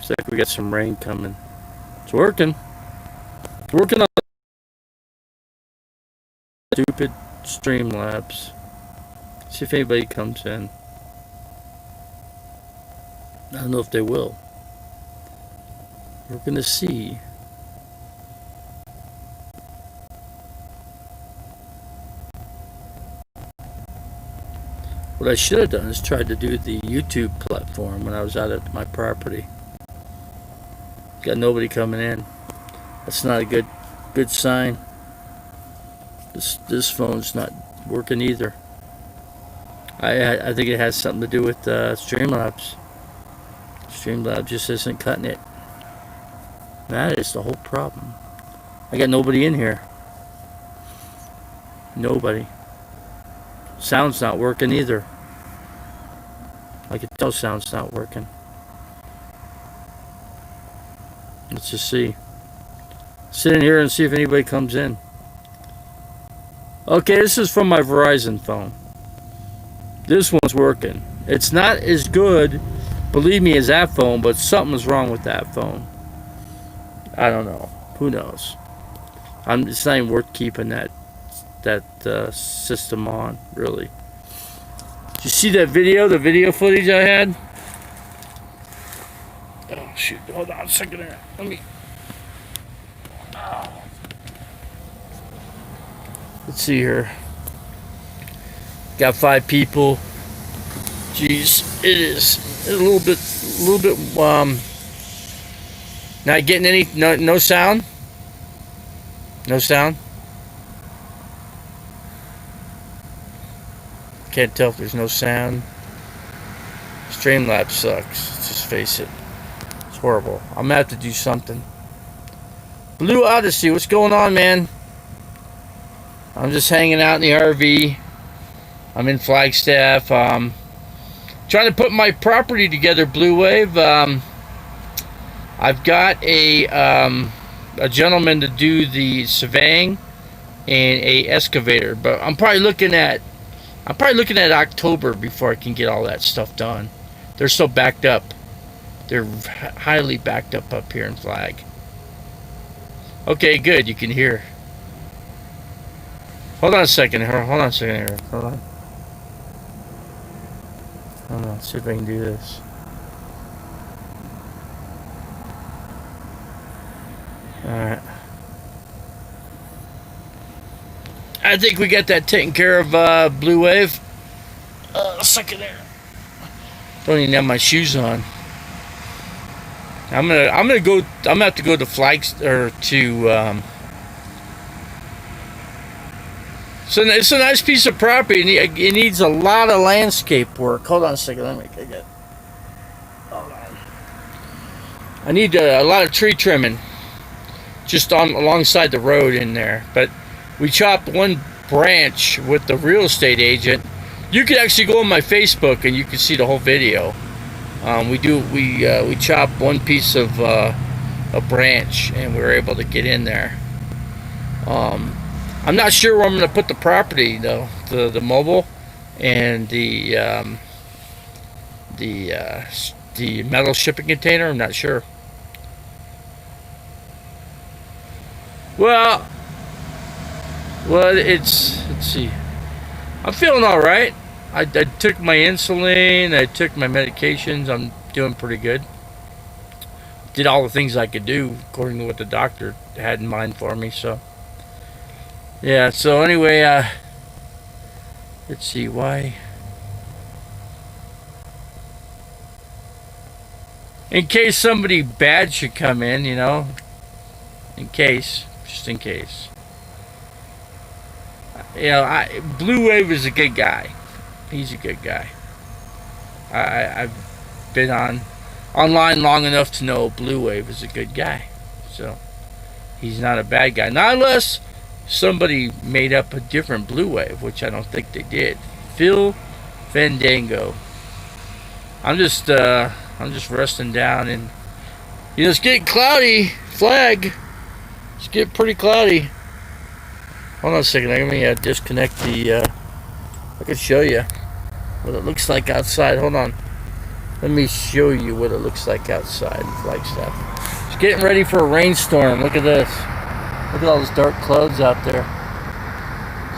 Looks like we got some rain coming. It's working. It's working on stupid Streamlabs. See if anybody comes in. I don't know if they will. We're gonna see. What I should have done is tried to do the YouTube platform when I was out at my property. Got nobody coming in. That's not a good sign. This phone's not working either. I think it has something to do with Streamlabs. Streamlabs just isn't cutting it. That is the whole problem. I got nobody in here. Nobody. Sound's not working either. I can tell sound's not working. Let's just see. Sit in here and see if anybody comes in. Okay, this is from my Verizon phone. This one's working. It's not as good, believe me, as that phone, but something's wrong with that phone. I don't know. Who knows? It's not even worth keeping that system on, really. Did you see that video? The video footage I had? Oh shoot! Hold on a second there. Let me. Oh. Let's see here. Got 5 people. Jeez, it is a little bit. Not getting any. No sound. No sound. Can't tell if there's no sound. Streamlabs sucks. Let's just face it. It's horrible. I'm gonna have to do something. Blue Odyssey, what's going on, man? I'm just hanging out in the RV. I'm in Flagstaff. Trying to put my property together, Blue Wave. I've got a gentleman to do the surveying and a excavator, but I'm probably looking at October before I can get all that stuff done. They're so backed up. They're highly backed up here in Flag. Okay, good. You can hear. Hold on a second. Hold on a second here. Hold on. Let's see if I can do this. Alright. I think we got that taken care of, Blue Wave. A second there. Don't even have my shoes on. I'm gonna have to go to Flags or to. So it's a nice piece of property. It needs a lot of landscape work. Hold on a second. Let me get it. Hold on. I need a lot of tree trimming, just alongside the road in there. But we chopped one branch with the real estate agent. You could actually go on my Facebook and you can see the whole video. We chopped one piece of a branch and we were able to get in there. I'm not sure where I'm going to put the property though. The mobile and the metal shipping container. I'm not sure. Well, let's see. I'm feeling all right. I took my insulin. I took my medications. I'm doing pretty good. Did all the things I could do according to what the doctor had in mind for me. So, yeah. So anyway, let's see why. In case somebody bad should come in, you know. Just in case. You know, Blue Wave is a good guy. He's a good guy. I've been online long enough to know Blue Wave is a good guy. So he's not a bad guy. Not unless somebody made up a different Blue Wave, which I don't think they did. Phil Fandango. I'm just resting down, and you know it's getting cloudy. Flag. It's getting pretty cloudy. Hold on a second. Let me disconnect the. I can show you what it looks like outside. Hold on. Let me show you what it looks like outside in Flagstaff. It's getting ready for a rainstorm. Look at this. Look at all those dark clouds out there.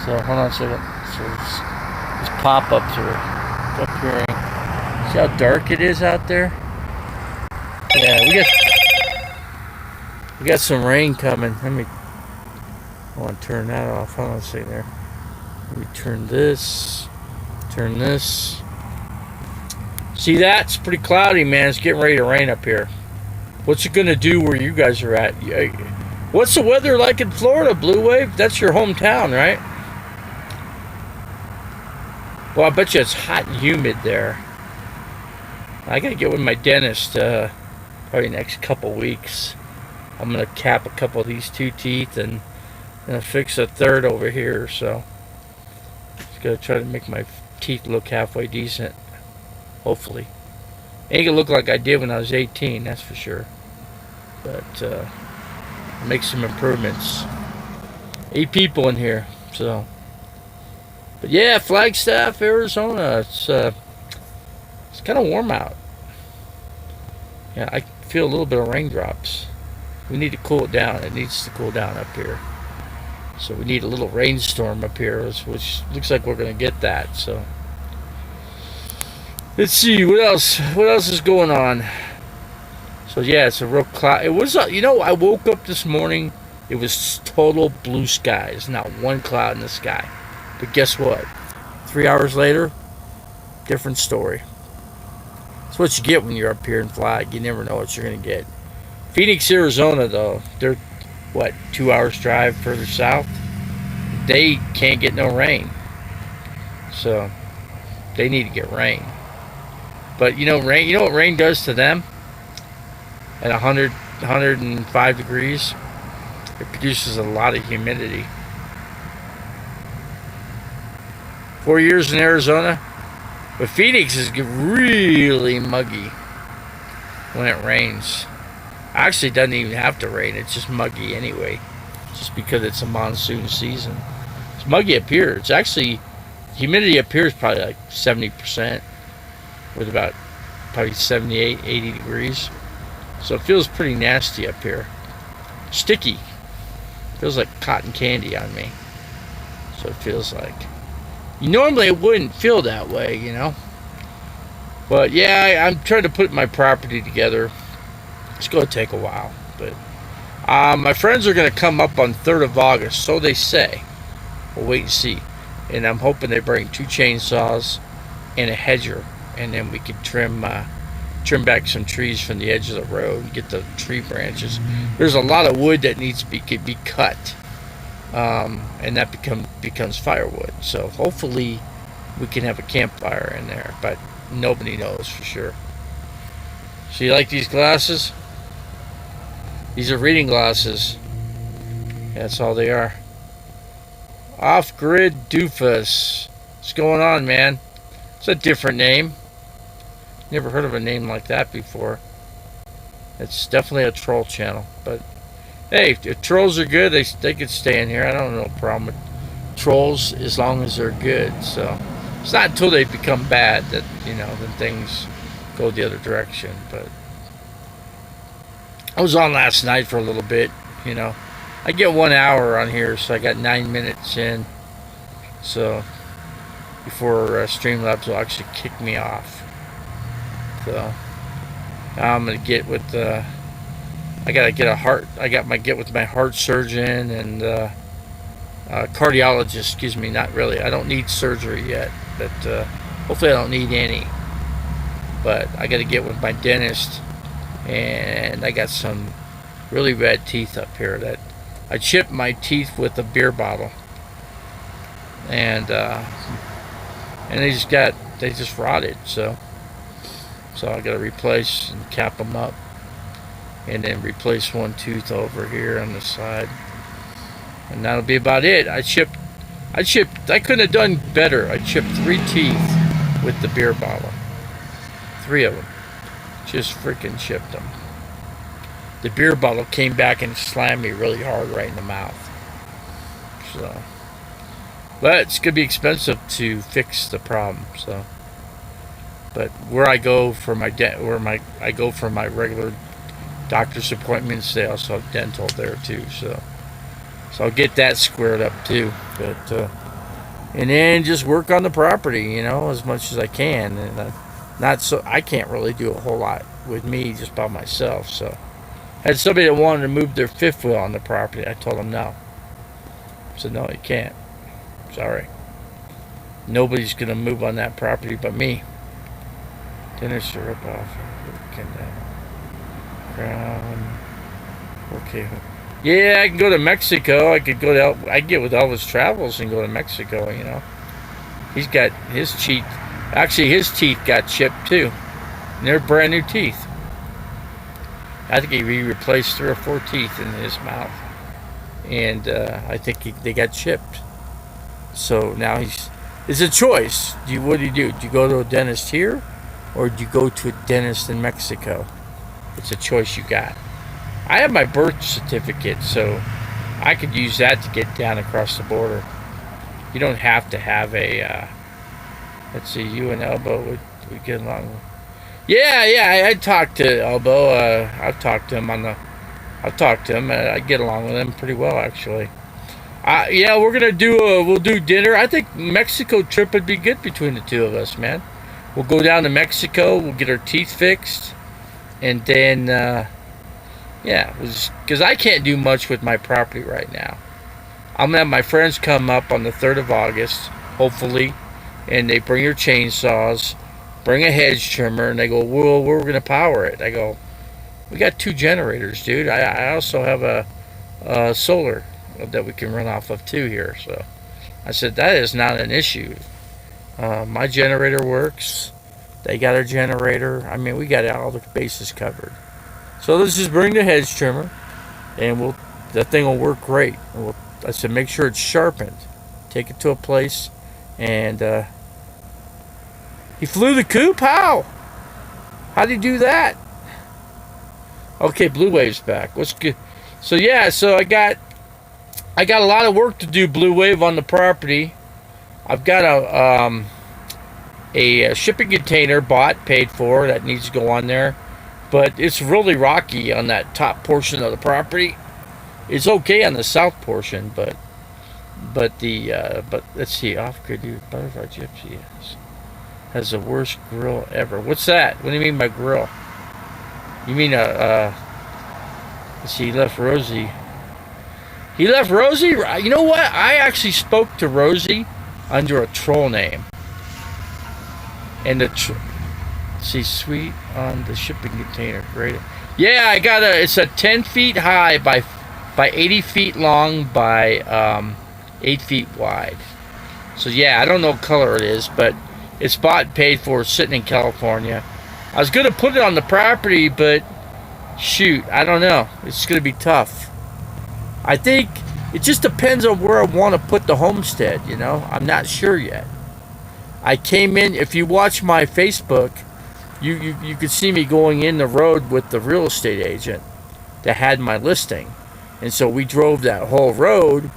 So hold on a second. So these pop-ups are appearing. See how dark it is out there? Yeah, we got some rain coming. I want to turn that off. Hold on a second there. Let me turn this. Turn this. See that? It's pretty cloudy, man. It's getting ready to rain up here. What's it going to do where you guys are at? What's the weather like in Florida, Blue Wave? That's your hometown, right? Well, I bet you it's hot and humid there. I got to get with my dentist probably next couple weeks. I'm going to cap a couple of these 2 teeth and fix a third over here. So just got to try to make my teeth look halfway decent. Hopefully. Ain't gonna look like I did when I was 18, that's for sure. But make some improvements. 8 people in here, so. But yeah, Flagstaff, Arizona. It's kind of warm out. Yeah, I feel a little bit of raindrops. We need to cool it down. It needs to cool down up here. So we need a little rainstorm up here, which looks like we're gonna get that. So. Let's see what else. What else is going on? So yeah, it's a real cloud. It was, I woke up this morning. It was total blue skies, not one cloud in the sky. But guess what? 3 hours later, different story. That's what you get when you're up here in Flag. You never know what you're gonna get. Phoenix, Arizona, though, they're 2 hours drive further south. They can't get no rain, so they need to get rain. But rain. You know what rain does to them? At 105 degrees, it produces a lot of humidity. 4 years in Arizona, but Phoenix is really muggy when it rains. Actually, it doesn't even have to rain. It's just muggy anyway, just because it's a monsoon season. It's muggy up here. It's actually humidity up here is probably like 70%. With about probably 78, 80 degrees. So it feels pretty nasty up here. Sticky. Feels like cotton candy on me. So it feels like. Normally it wouldn't feel that way, But yeah, I'm trying to put my property together. It's going to take a while. But my friends are going to come up on 3rd of August, so they say. We'll wait and see. And I'm hoping they bring 2 chainsaws and a hedger. And then we could trim back some trees from the edge of the road and get the tree branches. There's a lot of wood that needs to be cut, and that becomes firewood. So hopefully we can have a campfire in there, but nobody knows for sure. So you like these glasses? These are reading glasses. That's all they are. Off-grid doofus. What's going on, man? It's a different name. Never heard of a name like that before. It's definitely a troll channel. But hey, if trolls are good, they could stay in here. I don't have no problem with trolls as long as they're good. So it's not until they become bad that then things go the other direction. But I was on last night for a little bit. I get 1 hour on here, so I got 9 minutes in. So before Streamlabs will actually kick me off. So now I'm gonna get with I gotta get get with my heart surgeon and cardiologist. Excuse me, not really. I don't need surgery yet, but hopefully I don't need any. But I gotta get with my dentist, and I got some really red teeth up here that I chipped my teeth with a beer bottle, and they just rotted. So I gotta replace and cap them up, and then replace 1 tooth over here on the side, and that'll be about it. I couldn't have done better. I chipped 3 teeth with the beer bottle. 3 of them. Just freaking chipped them. The beer bottle came back and slammed me really hard right in the mouth. So, but it's gonna be expensive to fix the problem. So But where I go for my I go for my regular doctor's appointments, they also have dental there too. So I'll get that squared up too. But and then just work on the property, as much as I can. And not so I can't really do a whole lot with me just by myself. So I had somebody that wanted to move their fifth wheel on the property. I told them no. I said no, you can't. Sorry. Nobody's gonna move on that property but me. Dinner syrup off. Crown. Okay. Yeah, I can go to Mexico. I could get with Elvis Travels and go to Mexico. He's got his teeth. Actually, his teeth got chipped too. And they're brand new teeth. I think he replaced 3 or 4 teeth in his mouth, and I think they got chipped. So now it's a choice. What do? Do you go to a dentist here, or do you go to a dentist in Mexico? It's a choice you got. I have my birth certificate, so I could use that to get down across the border. You don't have to have a. Let's see, you and Elbow would get along. Yeah. I talked to Elbow. I've talked to him I've talked to him. I get along with him pretty well, actually. Yeah, we'll do dinner. I think Mexico trip would be good between the two of us, man. We'll go down to Mexico. We'll get our teeth fixed, and then because I can't do much with my property right now. I'm gonna have my friends come up on the 3rd of August, hopefully, and they bring their chainsaws, bring a hedge trimmer, and they go, well, we're gonna power it. I go, we got 2 generators, dude. I also have a solar that we can run off of too here. So I said, that is not an issue. My generator works. They got a generator. I mean, we got all the bases covered. So let's just bring the hedge trimmer, and that thing will work great. I said, make sure it's sharpened. Take it to a place, and he flew the coop. How did he do that? Okay, Blue Wave's back. What's good? So yeah, I got a lot of work to do, Blue Wave, on the property. I've got a shipping container paid for, that needs to go on there. But it's really rocky on that top portion of the property. It's okay on the south portion, but let's see, off-grid Butterfly Gypsy has the worst grill ever. What's that? What do you mean by grill? You mean let's see, he left Rosie. You know what? I actually spoke to Rosie under a troll name. And see, sweet on the shipping container. Great. Yeah, it's a 10 feet high by 80 feet long by 8 feet wide. So yeah, I don't know what color it is, but it's bought and paid for, sitting in California. I was going to put it on the property, but shoot, I don't know. It's going to be tough. I think it just depends on where I want to put the homestead, I'm not sure yet. I came in, if you watch my Facebook, you could see me going in the road with the real estate agent that had my listing. And so we drove that whole road.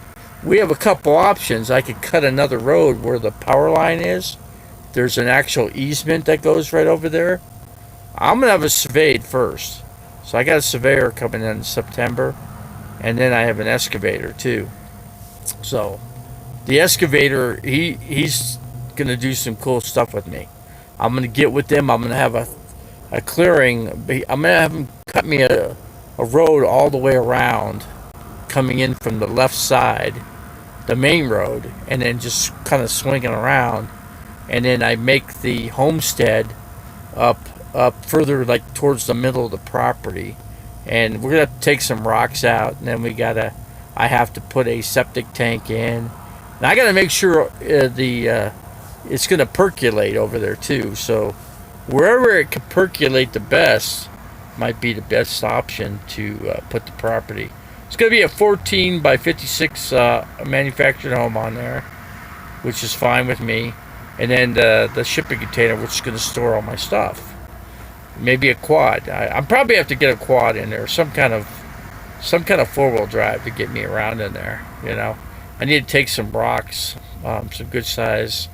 We have a couple options. I could cut another road where the power line is. There's an actual easement that goes right over there. I'm going to have it surveyed first. So I got a surveyor coming in September. And then I have an excavator too. So the excavator, he's going to do some cool stuff with me. I'm going to get with them. I'm going to have a clearing. I'm going to have him cut me a road all the way around, coming in from the left side, the main road, and then just kind of swinging around. And then I make the homestead up further, like towards the middle of the property. And we're going to take some rocks out, and then I have to put a septic tank in. And I got to make sure it's going to percolate over there too. So wherever it can percolate the best might be the best option to put the property. It's going to be a 14 by 56 manufactured home on there, which is fine with me. And then the shipping container, which is going to store all my stuff. Maybe a quad. I probably have to get a quad in there, some kind of 4-wheel drive to get me around in there. I need to take some rocks, some good size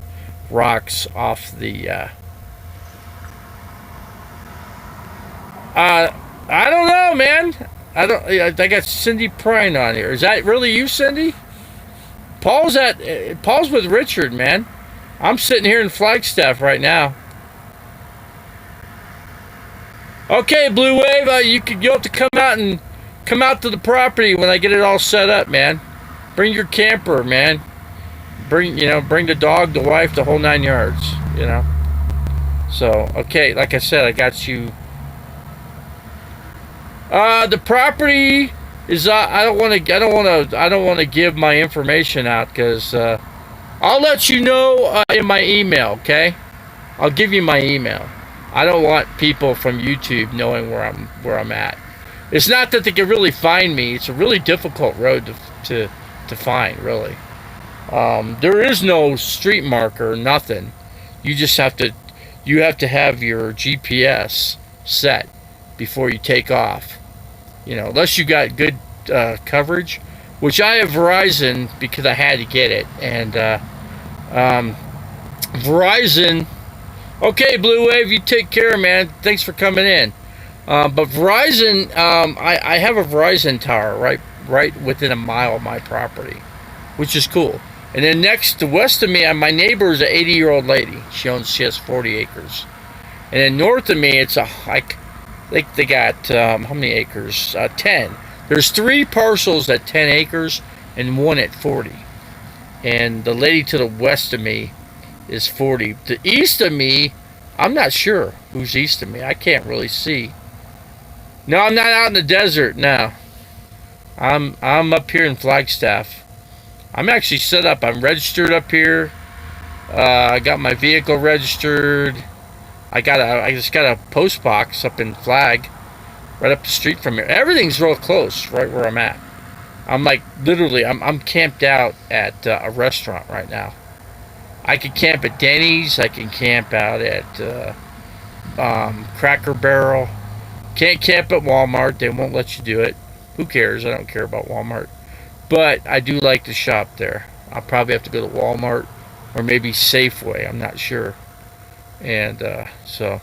rocks off the I don't know, man. I got Cindy Prine on here. Is that really you, Cindy? Paul's with Richard, man. I'm sitting here in Flagstaff right now. Okay, Blue Wave, you'll have to come out to the property when I get it all set up, man. Bring your camper, man. Bring the dog, the wife, the whole 9 yards. So okay, like I said, I got you. The property is I don't want to give my information out because I'll let you know in my email. Okay, I'll give you my email. I don't want people from YouTube knowing where I'm at. It's not that they can really find me. It's a really difficult road to find, really. There is no street marker, nothing. You just have to have your GPS set before you take off. Unless you got good coverage, which I have Verizon because I had to get it, and Verizon. Okay, Blue Wave, you take care, man. Thanks for coming in. But Verizon, I have a Verizon tower right within a mile of my property, which is cool. And then west of me, my neighbor is an 80-year-old lady. She has 40 acres. And then north of me, it's they got how many acres? 10. There's 3 parcels at 10 acres and 1 at 40. And the lady to the west of me is 40. The east of me, I'm not sure who's east of me. I can't really see. No, I'm not out in the desert now. I'm up here in Flagstaff. I'm actually set up. I'm registered up here. I got my vehicle registered. I just got a post box up in Flag, right up the street from here. Everything's real close, right where I'm at. I'm like literally, I'm camped out at a restaurant right now. I can camp at Denny's. I can camp out at Cracker Barrel. Can't camp at Walmart. They won't let you do it. Who cares? I don't care about Walmart. But I do like to shop there. I'll probably have to go to Walmart or maybe Safeway. I'm not sure. And so,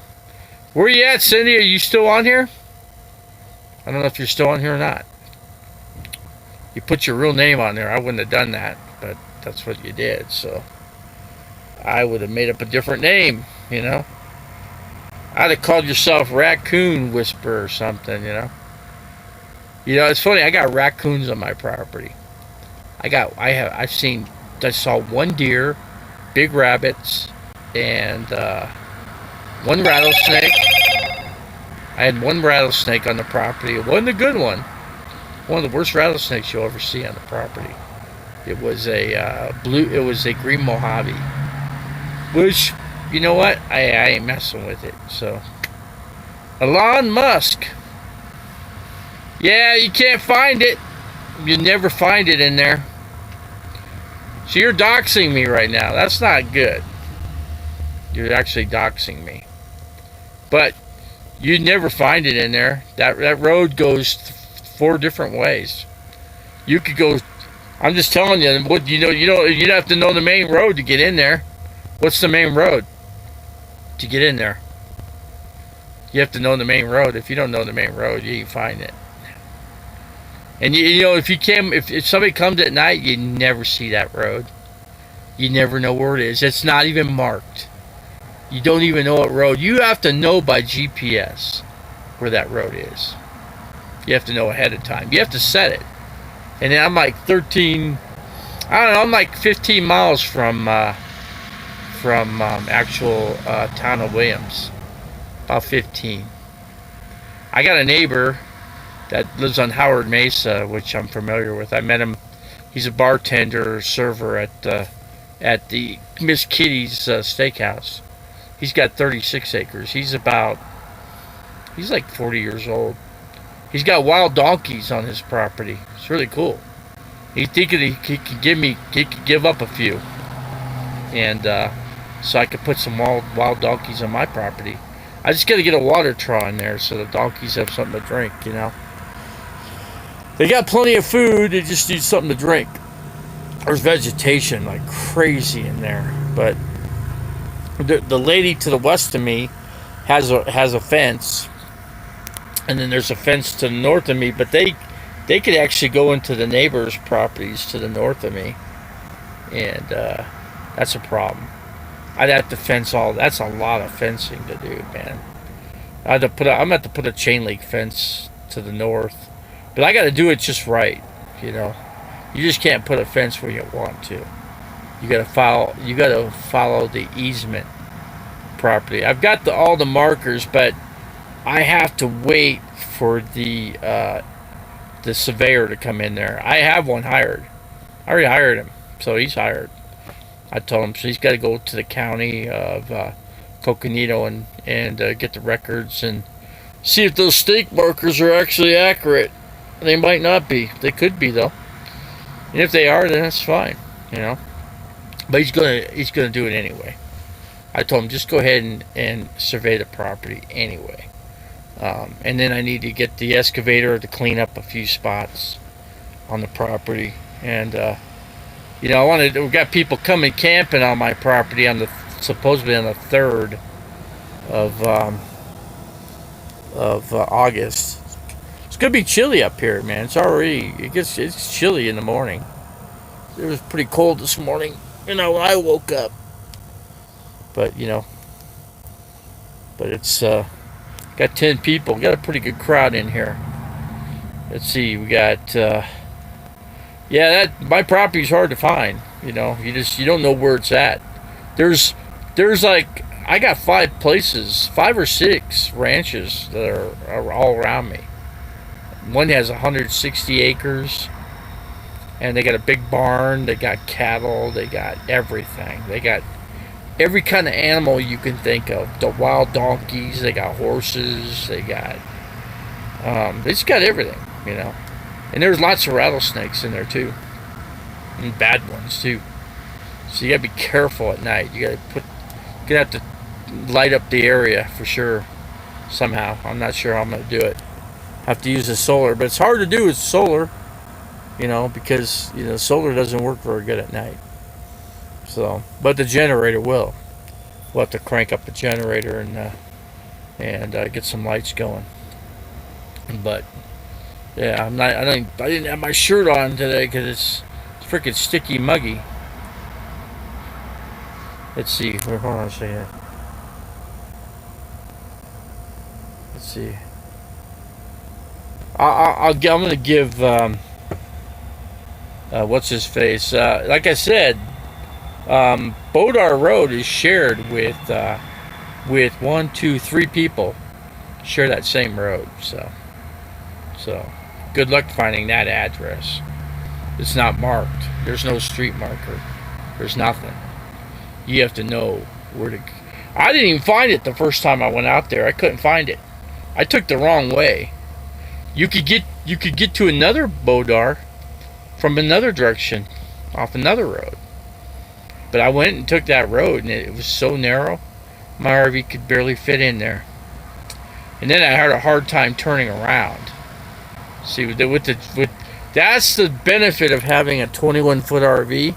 where are you at, Cindy? Are you still on here? I don't know if you're still on here or not. You put your real name on there. I wouldn't have done that, but that's what you did. So I would have made up a different name, I'd have called yourself Raccoon Whisperer or something, it's funny. I got raccoons on my property. I saw 1 deer, big rabbits, and 1 rattlesnake. I had 1 rattlesnake on the property. It wasn't a good one. One of the worst rattlesnakes you'll ever see on the property. It was a green Mojave. Which, you know what? I ain't messing with it. So, Elon Musk. Yeah, you can't find it. You never find it in there. So you're doxing me right now. That's not good. You're actually doxing me. But you'd never find it in there. That road goes 4 different ways. You could go. I'm just telling you. What you'd have to know the main road to get in there. What's the main road to get in there? You have to know the main road. If you don't know the main road, you can find it. And if somebody comes at night, you never see that road. You never know where it is. It's not even marked. You don't even know what road. You have to know by GPS where that road is. You have to know ahead of time. You have to set it. And then I'm like 13. I don't know. I'm like 15 miles from actual town of Williams. About 15. I got a neighbor that lives on Howard Mesa, which I'm familiar with. I met him. He's a bartender, server at the Miss Kitty's Steakhouse. He's got 36 acres. He's like 40 years old. He's got wild donkeys on his property. It's really cool. He could give up a few, and so I could put some wild donkeys on my property. I just got to get a water trough in there so the donkeys have something to drink. They got plenty of food. They just need something to drink. There's vegetation like crazy in there, but the lady to the west of me has a fence, and then there's a fence to the north of me, but they could actually go into the neighbors' properties to the north of me, and that's a problem. I'd have to fence all. That's a lot of fencing to do, man. I'm gonna have to put a chain link fence to the north, but I got to do it just right. You know, you just can't put a fence where you want to. You got to follow. You got to follow the easement property. I've got all the markers, but I have to wait for the surveyor to come in there. I have one hired. I already hired him, so he's hired. I told him, so he's got to go to the county of Coconino and get the records and see if those stake markers are actually accurate. They might not be. They could be though. And if they are, then that's fine. You know. But he's gonna do it anyway. I told him just go ahead and survey the property anyway. And then I need to get the excavator to clean up a few spots on the property. And you know, we've got people coming camping on my property on supposedly on the 3rd of August. It's gonna be chilly up here, man. It's chilly in the morning. It was pretty cold this morning, you know, when I woke up. But you know, it's got 10 people. Got a pretty good crowd in here. Let's see, we got my property's hard to find. You know, you don't know where it's at. There's like, I got 5 or 6 ranches that are all around me. One has 160 acres, and they got a big barn. They got cattle. They got everything. They got every kind of animal you can think of. The wild donkeys. They got horses. They just got everything, you know. And there's lots of rattlesnakes in there too, and bad ones too. So you gotta be careful at night. You're gonna have to light up the area for sure somehow. I'm not sure how I'm gonna do it. Have to use the solar, but it's hard to do with solar, you know, because you know solar doesn't work very good at night. So, but the generator will. We'll have to crank up the generator and get some lights going. But yeah, I didn't have my shirt on today because it's freaking sticky muggy. Let's see. Hold on a second. Let's see. I'm gonna give what's his face. Like I said, Bodar Road is shared with 1, 2, 3 people. Share that same road. So good luck finding that address. It's not marked. There's no street marker. There's nothing. You have to know where to. I didn't even find it the first time I went out there. I couldn't find it. I took the wrong way. You could get to another Bodar from another direction, off another road. But I went and took that road, and it was so narrow, my RV could barely fit in there. And then I had a hard time turning around. See, that's the benefit of having a 21-foot RV.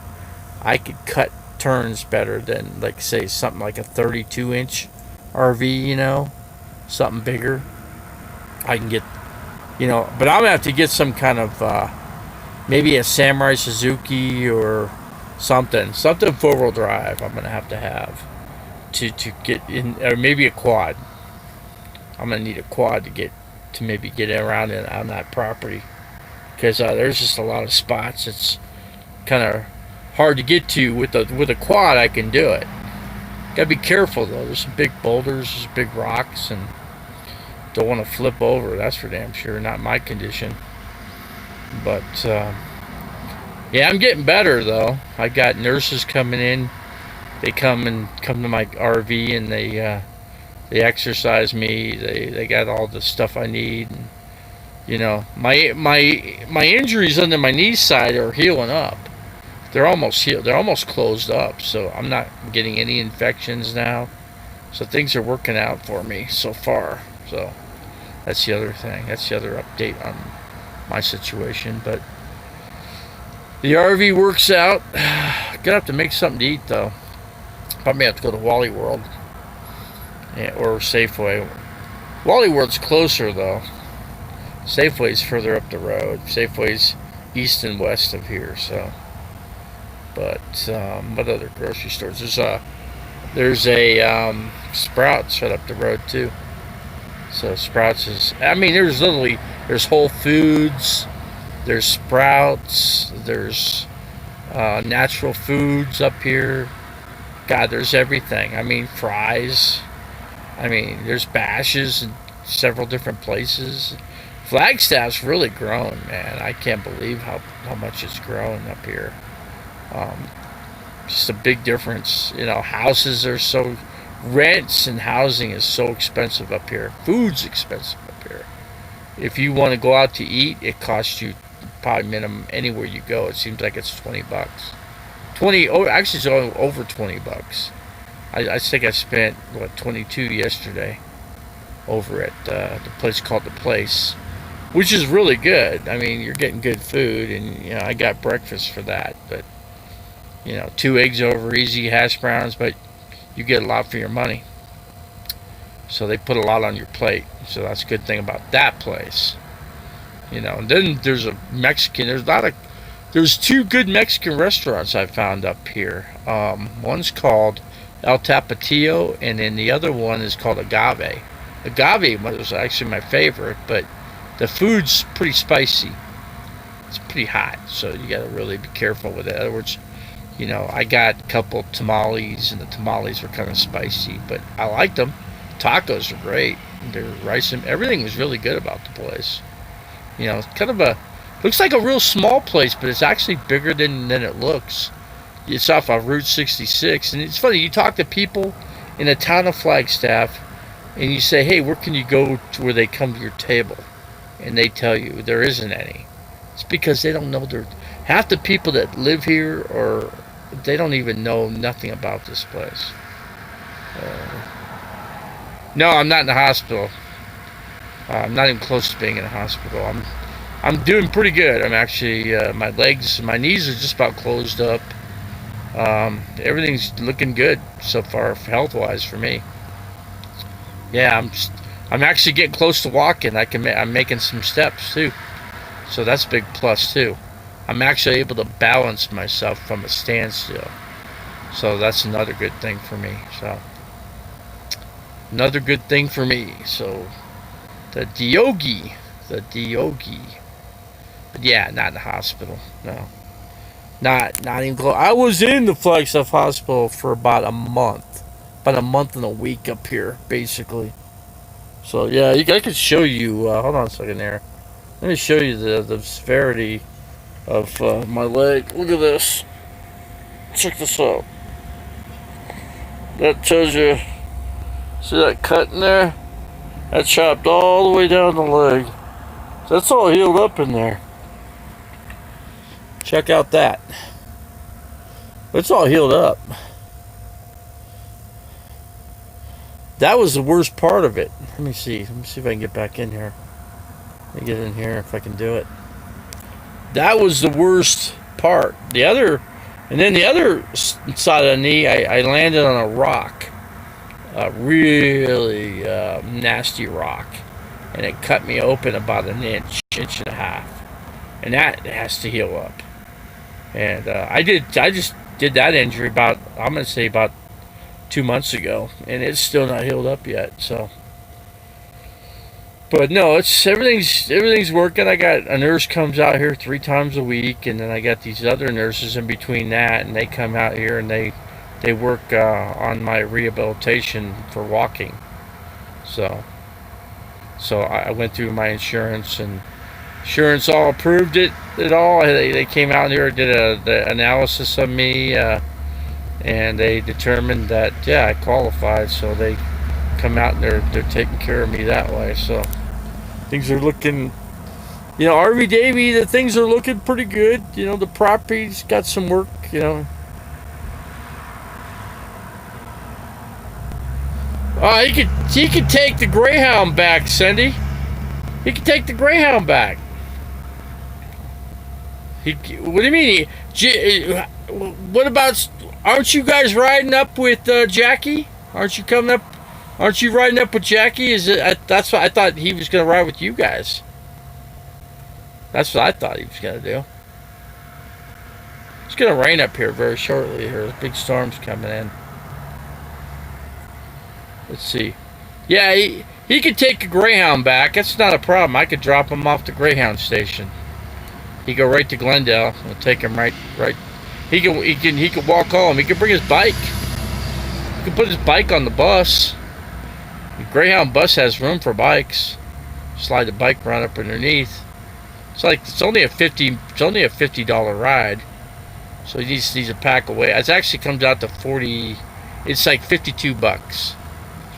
I could cut turns better than, like, say, something like a 32-inch RV, you know, something bigger. I can get, you know, but I'm gonna have to get some kind of maybe a Samurai Suzuki or something 4-wheel drive. I'm gonna have to get in, or maybe a quad. I'm gonna need a quad to maybe get around on that property, because there's just a lot of spots. It's kind of hard to get to with a quad. I can do it. Gotta be careful though. There's some big boulders, there's big rocks, and don't want to flip over. That's for damn sure. Not my condition. But yeah, I'm getting better though. I got nurses coming in. They come to my RV and they exercise me. They got all the stuff I need. And, you know, my injuries under my knee side are healing up. They're almost healed. They're almost closed up. So I'm not getting any infections now. So things are working out for me so far. So that's the other thing. That's the other update on my situation. But the RV works out. Gonna have to make something to eat though. Probably have to go to Wally World, or Safeway. Wally World's closer though. Safeway's further up the road. Safeway's east and west of here. So, but what other grocery stores? There's a Sprouts right up the road too. So Sprouts is. I mean, there's Whole Foods, there's Sprouts, there's Natural Foods up here. God, there's everything. I mean, fries. I mean, there's Bashes in several different places. Flagstaff's really grown, man. I can't believe how much it's grown up here. Um, just a big difference. Houses are so rents and housing is so expensive up here. Food's expensive up here. If you want to go out to eat, it costs you probably minimum anywhere you go. It seems like it's $20. 20. Oh, actually, it's over $20. I think I spent 22 yesterday over at the place called The Place, which is really good. I mean, you're getting good food, and I got breakfast for that. But 2 eggs over easy, hash browns, but you get a lot for your money. So they put a lot on your plate. So that's a good thing about that place. And then there's a Mexican. There's 2 good Mexican restaurants I found up here. One's called El Tapatio, and then the other one is called Agave. Agave was actually my favorite, but the food's pretty spicy. It's pretty hot, so you got to really be careful with it. In other words, I got a couple tamales, and the tamales were kind of spicy, but I liked them. Tacos are great. Their rice and everything was really good about the place. It's kind of looks like a real small place, but it's actually bigger than it looks. It's off of Route 66, and it's funny. You talk to people in the town of Flagstaff, and you say, "Hey, where can you go to where they come to your table?" And they tell you there isn't any. It's because they don't know. Half the people that live here, or they don't even know nothing about this place. No, I'm not in the hospital. I'm not even close to being in a hospital. I'm doing pretty good. I'm actually my knees are just about closed up. Everything's looking good so far, health-wise for me. Yeah, I'm actually getting close to walking. I'm making some steps too, so that's a big plus too. I'm actually able to balance myself from a standstill, so that's another good thing for me. So the Diogi. But yeah, not in the hospital. No. Not even close. I was in the Flagstaff Hospital for about a month. About a month and a week up here, basically. So yeah, I could show you. Hold on a second there. Let me show you the severity of my leg. Look at this. Check this out. That tells you. See that cut in there? That chopped all the way down the leg. That's all healed up in there. Check out that. It's all healed up. That was the worst part of it. Let me see if I can get back in here. Let me get in here if I can do it. That was the worst part. And then the other side of the knee, I landed on a rock. A really nasty rock. And it cut me open about an inch and a half. And that has to heal up. And I just did that injury about 2 months ago, and it's still not healed up yet. So, but no, everything's working. I got a nurse comes out here 3 times a week, and then I got these other nurses in between that, and they come out here and they work on my rehabilitation for walking. So I went through my insurance, and insurance all approved it all. They came out here, did the analysis of me, and they determined that I qualified. So they come out and they're taking care of me that way. So things are looking, RV Davy, the things are looking pretty good. The property's got some work. Oh, he could take the Greyhound back, Cindy. He could take the Greyhound back. What do you mean? What about? Aren't you guys riding up with Jackie? Aren't you coming up? Aren't you riding up with Jackie? That's what I thought he was going to ride with you guys. That's what I thought he was going to do. It's going to rain up here very shortly. Here, big storms coming in. Let's see. Yeah, he could take a Greyhound back. That's not a problem. I could drop him off the Greyhound station. He go right to Glendale. We'll take him right. He can walk home. He can bring his bike. He can put his bike on the bus. The Greyhound bus has room for bikes. Slide the bike right up underneath. It's only a $50 ride. So he needs to pack away. It actually comes out to 40. It's like $52. That's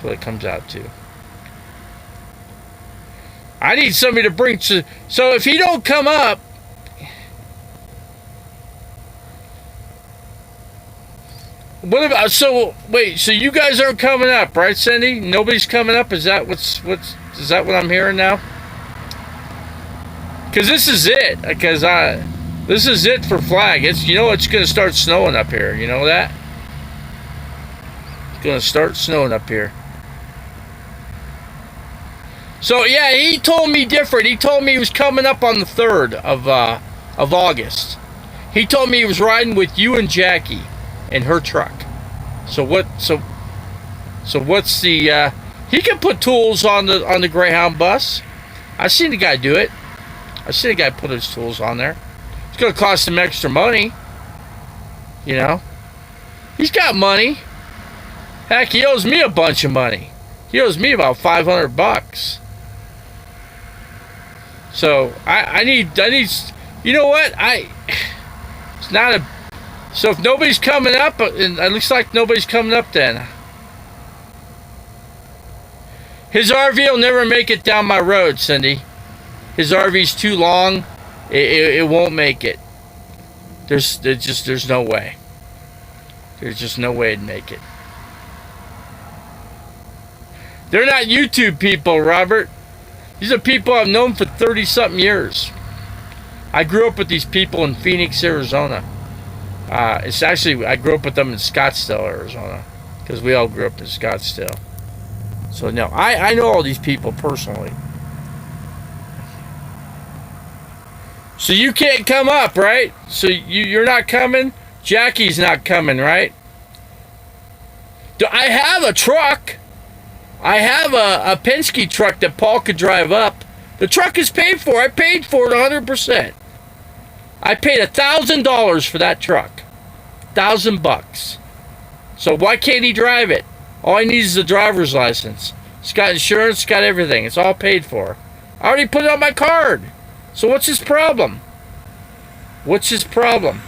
what it comes out to. I need somebody to bring to. So if he don't come up, what about? So wait. So you guys aren't coming up, right, Cindy? Nobody's coming up. Is that is that what I'm hearing now? Because this is it. This is it for Flag. It's going to start snowing up here. You know that? It's going to start snowing up here. So yeah, he told me different. He told me he was coming up on the 3rd of August. He told me he was riding with you and Jackie in her truck. So what's the? He can put tools on the Greyhound bus. I seen the guy do it. I seen the guy put his tools on there. It's gonna cost him extra money. He's got money. Heck, he owes me a bunch of money. He owes me about $500. So I need. You know what? It's not a. So if nobody's coming up, and it looks like nobody's coming up, then his RV will never make it down my road, Cindy. His RV's too long. It won't make it. There's no way. There's just no way to make it. They're not YouTube people, Robert. These are people I've known for 30-something years. I grew up with these people in Phoenix, Arizona. I grew up with them in Scottsdale, Arizona, because we all grew up in Scottsdale. So no, I know all these people personally. So you can't come up, right? So you're not coming? Jackie's not coming, right? I have a truck. I have a Penske truck that Paul could drive up. The truck is paid for. I paid for it 100%. I paid $1,000 for that truck. $1,000. So why can't he drive it? All he needs is a driver's license. It's got insurance, got everything. It's all paid for. I already put it on my card. So what's his problem? What's his problem?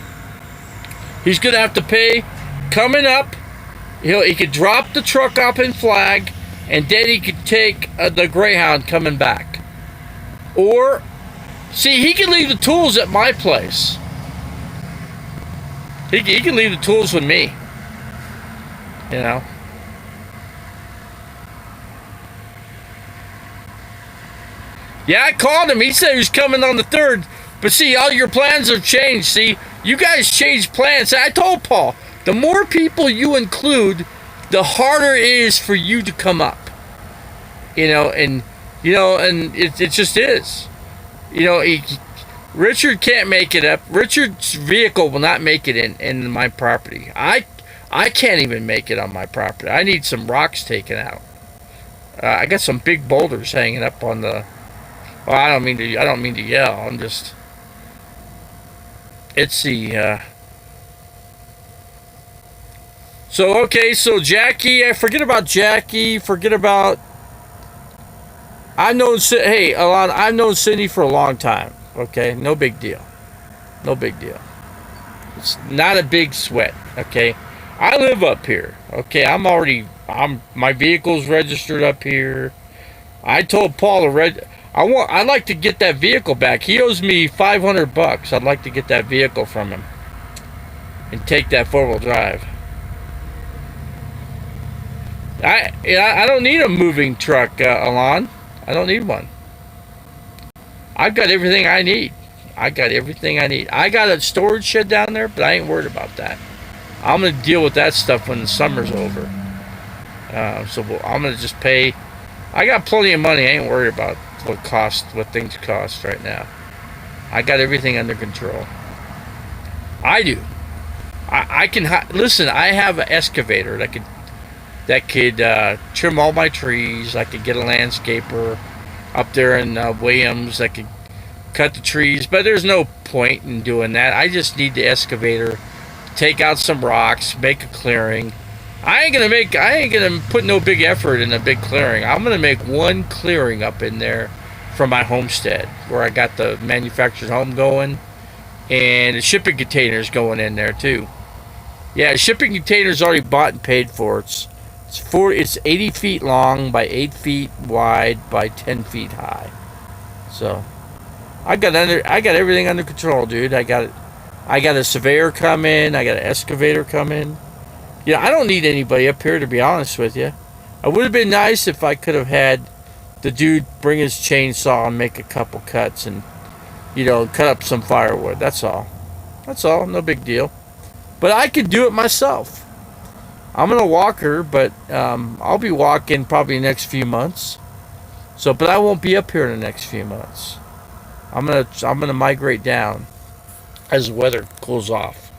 He's going to have to pay coming up. He could drop the truck up in Flag, and then he could take the Greyhound coming back. Or, see, he can leave the tools at my place. He can leave the tools with me. Yeah, I called him. He said he was coming on the 3rd. But see, all your plans have changed. See, you guys changed plans. I told Paul, the more people you include, the harder it is for you to come up. And it just is. Richard can't make it up. Richard's vehicle will not make it in my property. I can't even make it on my property. I need some rocks taken out. I got some big boulders hanging up on the. Well, I don't mean to yell. I'm just. It's the. So okay, so Jackie, forget about Jackie. Forget about. Hey, Alon, I've known Cindy for a long time. Okay, no big deal. No big deal. It's not a big sweat. Okay, I live up here. Okay, my vehicle's registered up here. I told Paul I'd like to get that vehicle back. He owes me $500. I'd like to get that vehicle from him and take that 4-wheel drive. I don't need a moving truck, Alon. I don't need one. I've got everything I need. I got a storage shed down there, but I ain't worried about that. I'm going to deal with that stuff when the summer's over. So I'm going to just pay. I got plenty of money. I ain't worried about what things cost right now. I got everything under control. I do. I can listen. I have an excavator that could trim all my trees. I could get a landscaper up there in Williams that could cut the trees, but there's no point in doing that. I just need the excavator, take out some rocks, make a clearing. I ain't gonna put no big effort in a big clearing. I'm gonna make one clearing up in there from my homestead where I got the manufactured home going, and the shipping containers going in there too. Yeah, the shipping containers already bought and paid for. It's 80 feet long by 8 feet wide by 10 feet high. So I got everything under control, dude. I got a surveyor coming. I got an excavator coming. Yeah, I don't need anybody up here, to be honest with you. It would have been nice if I could have had the dude bring his chainsaw and make a couple cuts and, cut up some firewood. That's all. No big deal. But I could do it myself. I'm gonna walk her, but I'll be walking probably the next few months. So, but I won't be up here in the next few months. I'm gonna migrate down as the weather cools off.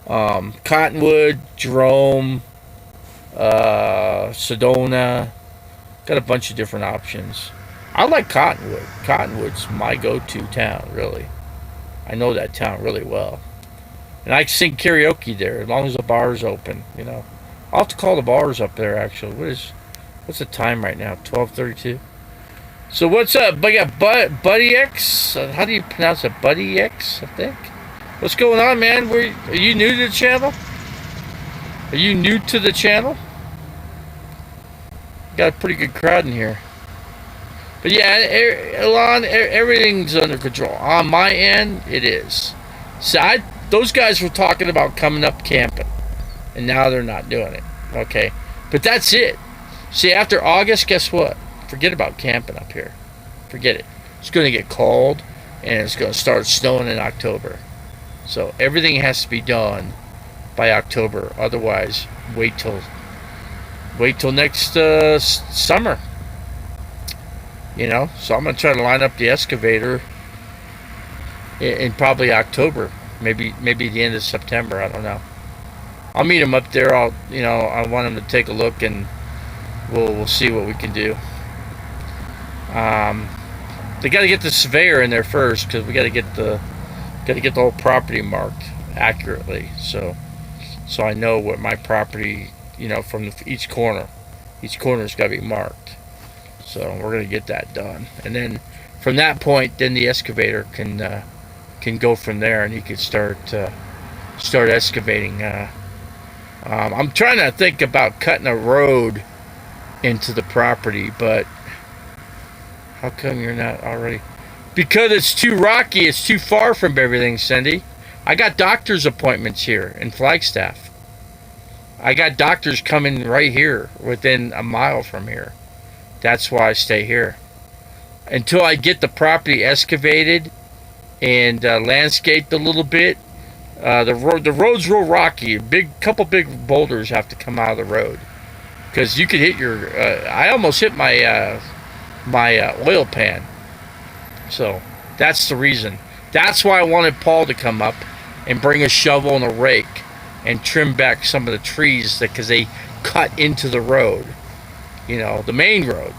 Cottonwood, Jerome, Sedona, got a bunch of different options. I like Cottonwood. Cottonwood's my go-to town, really. I know that town really well. And I can sing karaoke there as long as the bar's open, I'll have to call the bars up there, actually. What's the time right now? 12:32. So what's up? I got Buddy X. How do you pronounce it? Buddy X, I think. What's going on, man? Are you new to the channel? Got a pretty good crowd in here. But yeah, Elon, everything's under control. On my end, it is. So those guys were talking about coming up camping, and now they're not doing it. Okay, but that's it. See, after August, guess what? Forget about camping up here. Forget it. It's going to get cold, and it's going to start snowing in October. So everything has to be done by October. Otherwise, wait till next summer. So I'm going to try to line up the excavator in probably October, maybe the end of September. I don't know. I'll meet him up there. I want him to take a look, and we'll see what we can do. They got to get the surveyor in there first, because we got to get the whole property marked accurately. So I know what my property, from each corner's got to be marked. So we're gonna get that done, and then from that point, then the excavator can go from there, and he can start excavating. I'm trying to think about cutting a road into the property, but how come you're not already? Because it's too rocky. It's too far from everything, Cindy. I got doctor's appointments here in Flagstaff. I got doctors coming right here within a mile from here. That's why I stay here. Until I get the property excavated and landscaped a little bit. The road's real rocky. Couple big boulders have to come out of the road, because you could hit your. I almost hit my oil pan. So that's the reason. That's why I wanted Paul to come up and bring a shovel and a rake and trim back some of the trees because they cut into the road. The main road.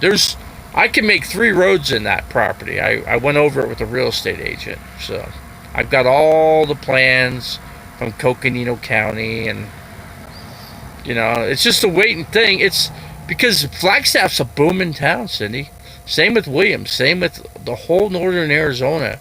I can make 3 roads in that property. I went over it with a real estate agent. So I've got all the plans from Coconino County, and it's just a waiting thing. It's because Flagstaff's a booming town, Cindy. Same with Williams. Same with the whole northern Arizona.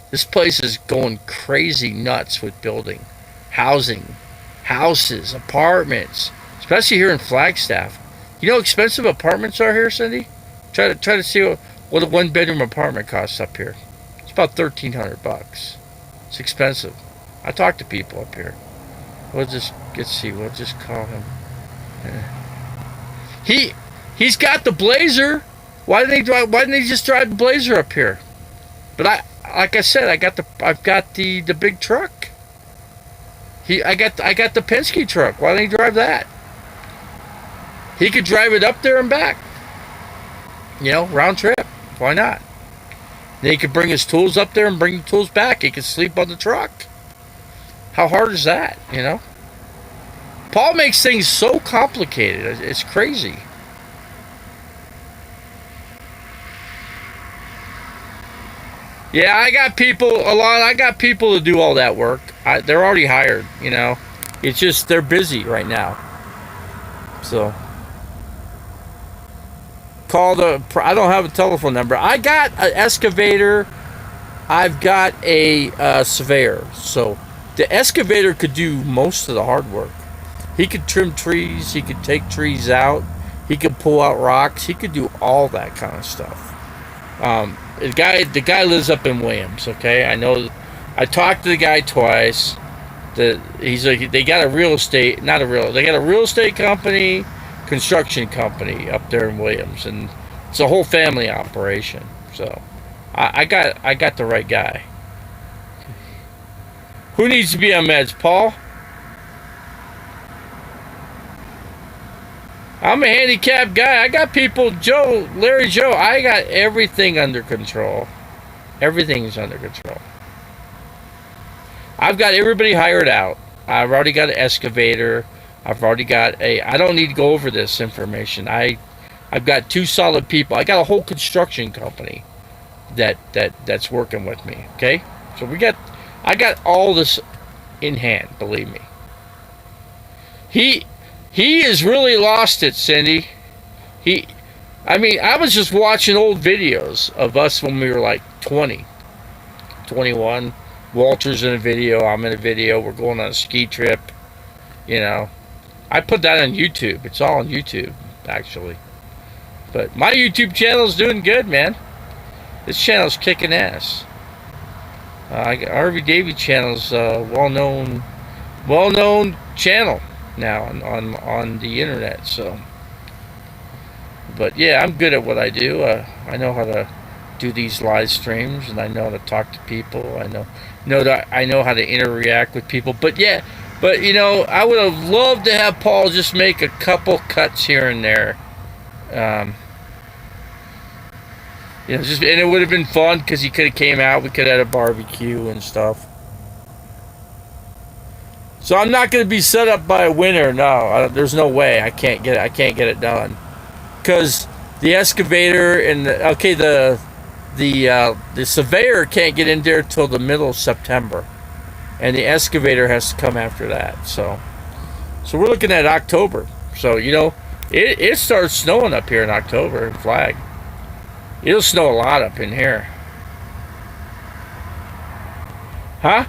This place is going crazy nuts with building, housing, houses, apartments, especially here in Flagstaff. You know how expensive apartments are here, Cindy? Try to see what a 1-bedroom apartment costs up here. It's about $1,300. It's expensive. I talk to people up here. We'll just call him. He's got the Blazer. Why didn't he just drive the Blazer up here? But like I said, I've got the big truck. I got the Penske truck. Why didn't he drive that? He could drive it up there and back. Round trip. Why not? Then he could bring his tools up there and bring the tools back. He could sleep on the truck. How hard is that, you know? Paul makes things so complicated. It's crazy. Yeah, I got people to do all that work. They're already hired, you know. It's just they're busy right now. So I don't have a telephone number. I got an excavator. I've got a surveyor. So the excavator could do most of the hard work. He could trim trees. He could take trees out. He could pull out rocks. He could do all that kind of stuff. The guy lives up in Williams. Okay, I know. I talked to the guy twice. They got a real estate, they got a real estate company, construction company up there in Williams, and it's a whole family operation. So I got the right guy. Who needs to be on meds, Paul? I'm a handicapped guy. I got people, Larry Joe, I got everything under control. Everything's under control. I've got everybody hired out. I've already got an excavator. I've already got I don't need to go over this information. I've got 2 solid people. I got a whole construction company that's working with me. Okay? So I got all this in hand, believe me. He has really lost it, Cindy. I was just watching old videos of us when we were like 20, 21. Walter's in a video, I'm in a video, we're going on a ski trip, you know. I put that on YouTube. It's all on YouTube, actually. But my YouTube channel's doing good, man. This channel's kicking ass. RV Davy channel's a well-known channel now on the internet, so. But yeah, I'm good at what I do. I know how to do these live streams, and I know how to talk to people. I know how to interact with people. But you know, I would have loved to have Paul just make a couple cuts here and there. You know, and it would have been fun because he could have came out. We could have had a barbecue and stuff. So I'm not going to be set up by a winner. No, there's no way. I can't get it done because the excavator and the surveyor can't get in there till the middle of September, and the excavator has to come after that. So we're looking at October. So you know, it starts snowing up here in October in Flag. It'll snow a lot up in here. Huh?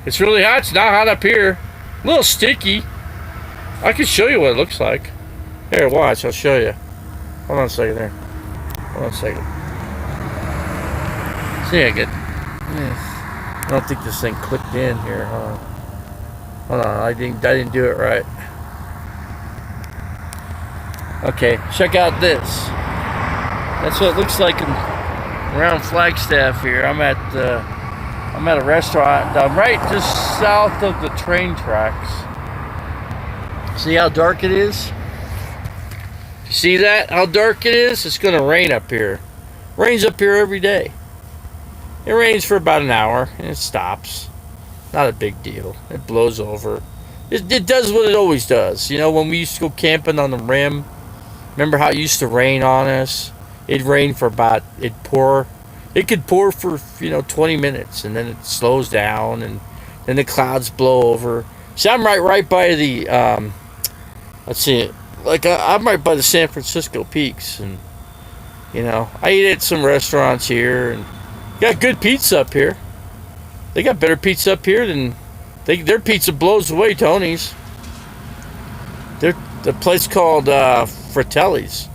It's really hot. It's not hot up here. A little sticky. I can show you what it looks like. Here, watch. I'll show you. Hold on a second there. Hold on a second. See, I don't think this thing clicked in here. Hold on. I didn't do it right. Okay, check out this. That's what it looks like around Flagstaff here. I'm at a restaurant. I'm right just south of the train tracks. See how dark it is? You see that? How dark it is? It's going to rain up here. Rains up here every day. It rains for about an hour and it stops. Not a big deal. It blows over. It does what it always does. You know, when we used to go camping on the rim, remember how it used to rain on us? It'd rain for it'd pour. It could pour for, 20 minutes, and then it slows down, and then the clouds blow over. See, I'm right by the, let's see, I'm right by the San Francisco Peaks, and, I eat at some restaurants here, and got good pizza up here. They got better pizza up here than, their pizza blows away Tony's. The place called Fratelli's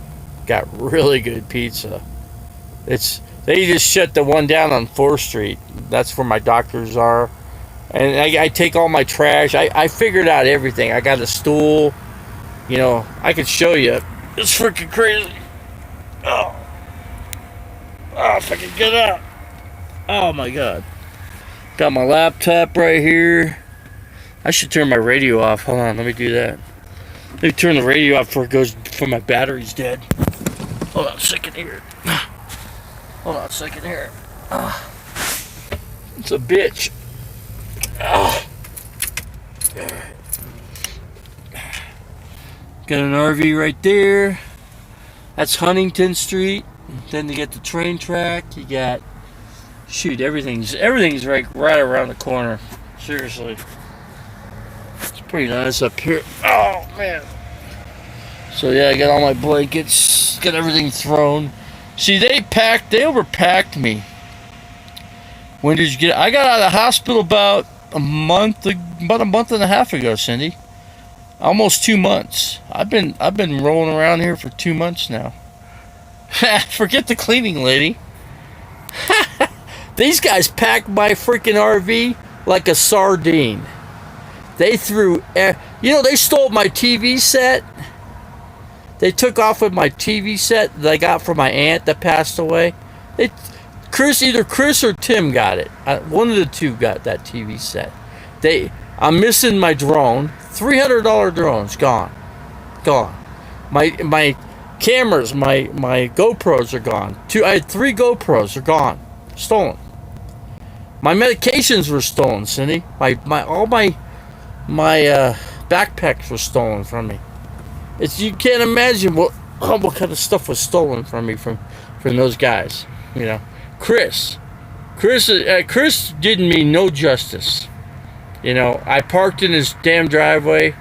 got really good pizza. They just shut the one down on 4th Street. That's where my doctors are. And I take all my trash. I figured out everything. I got a stool. I could show you. It's freaking crazy. Oh, if I could get up. Oh, my God. Got my laptop right here. I should turn my radio off. Hold on, let me do that. Let me turn the radio off before my battery's dead. Hold on a second here. Hold on a second here. It's a bitch. Got an RV right there. That's Huntington Street. Then you get the train track. You got, shoot, everything's right around the corner. Seriously, it's pretty nice up here. Oh man. So yeah, I got all my blankets, got everything thrown. See, they overpacked me. When did you get? I got out of the hospital about a month and a half ago, Cindy. Almost 2 months. I've been rolling around here for 2 months now. Forget the cleaning lady. These guys packed my freaking RV like a sardine. They threw, they stole my TV set. They took off with my TV set that I got from my aunt that passed away. Either Chris or Tim got it. One of the two got that TV set. I'm missing my drone. $300 drone's gone. My cameras, my GoPros are gone. I had 3 GoPros are gone, stolen. My medications were stolen, Cindy. All my backpacks were stolen from me. You can't imagine what kind of stuff was stolen from me from those guys. Chris did me no justice. I parked in his damn driveway,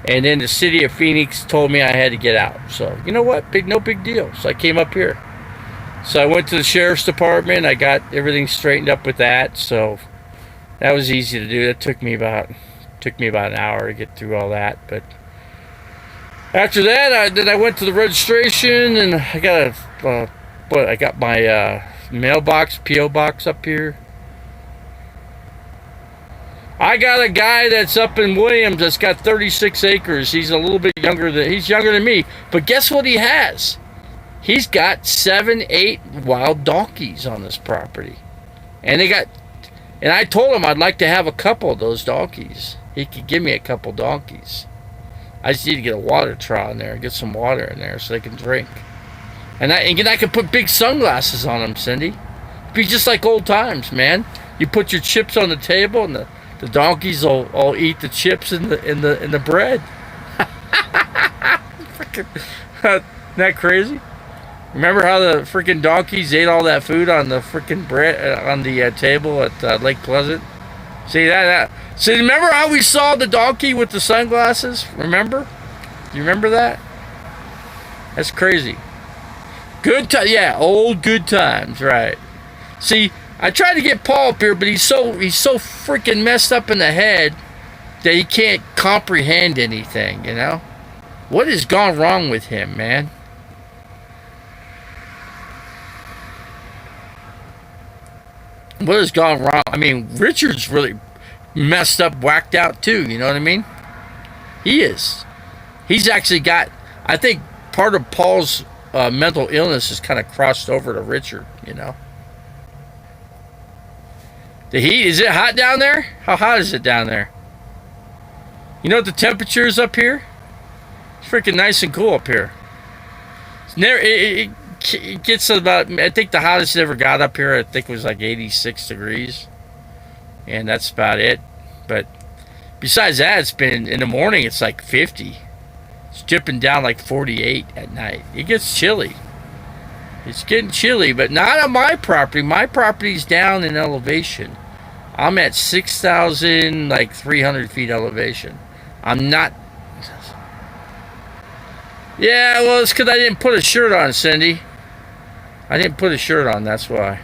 and then the city of Phoenix told me I had to get out. So, you know what? No big deal. So I came up here. So I went to the sheriff's department. I got everything straightened up with that. So that was easy to do. That took me about an hour to get through all that. But after that, I went to the registration, and I got my mailbox, P.O. box up here. I got a guy that's up in Williams that's got 36 acres. He's he's younger than me. But guess what he has? He's got 7-8 wild donkeys on this property. And I told him I'd like to have a couple of those donkeys. He could give me a couple donkeys. I just need to get a water trough in there and get some water in there so they can drink. And I can put big sunglasses on them, Cindy. Be just like old times, man. You put your chips on the table, and the donkeys will all eat the chips in the bread. Freaking, isn't that crazy? Remember how the freaking donkeys ate all that food on the freaking bread on the table at Lake Pleasant? See that? See, remember how we saw the donkey with the sunglasses? Remember? Do you remember that? That's crazy. Good time, yeah, old good times, right? See, I tried to get Paul up here, but he's so freaking messed up in the head that he can't comprehend anything. What has gone wrong with him, man? What has gone wrong? I mean, Richard's really messed up, whacked out too. You know what I mean? He is. He's actually got, I think part of Paul's mental illness has kind of crossed over to Richard. The heat, is it hot down there? How hot is it down there? You know what the temperature is up here? It's freaking nice and cool up here. It gets about, I think the hottest it ever got up here, I think was like 86 degrees. And that's about it. But besides that, it's been, in the morning, it's like 50. It's dipping down like 48 at night. It gets chilly. It's getting chilly, but not on my property. My property's down in elevation. I'm at 6,300 feet elevation. I'm not. Yeah, well, it's because I didn't put a shirt on, Cindy. I didn't put a shirt on, that's why.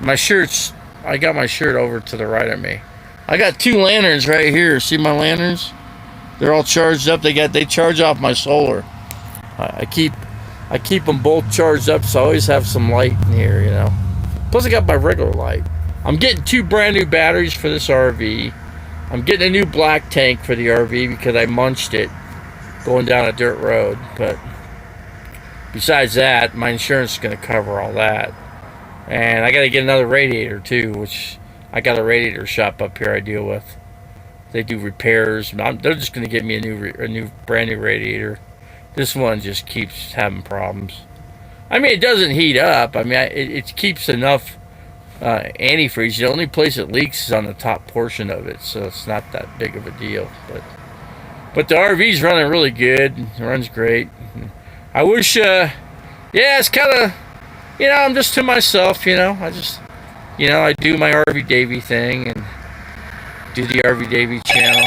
I got my shirt over to the right of me. I got 2 lanterns right here. See my lanterns? They're all charged up. They charge off my solar. I keep them both charged up, so I always have some light in here, Plus I got my regular light. I'm getting 2 brand new batteries for this RV. I'm getting a new black tank for the RV because I munched it going down a dirt road. But besides that, my insurance is going to cover all that. And I got to get another radiator too, which I got a radiator shop up here I deal with. They do repairs. They're just going to get me a new brand new radiator. This one just keeps having problems. I mean, it doesn't heat up. I mean, it keeps enough antifreeze. The only place it leaks is on the top portion of it, so it's not that big of a deal. But the RV's running really good. It runs great. I wish, yeah, it's kind of, I'm just to myself, I just, I do my RV Davy thing and do the RV Davy channel.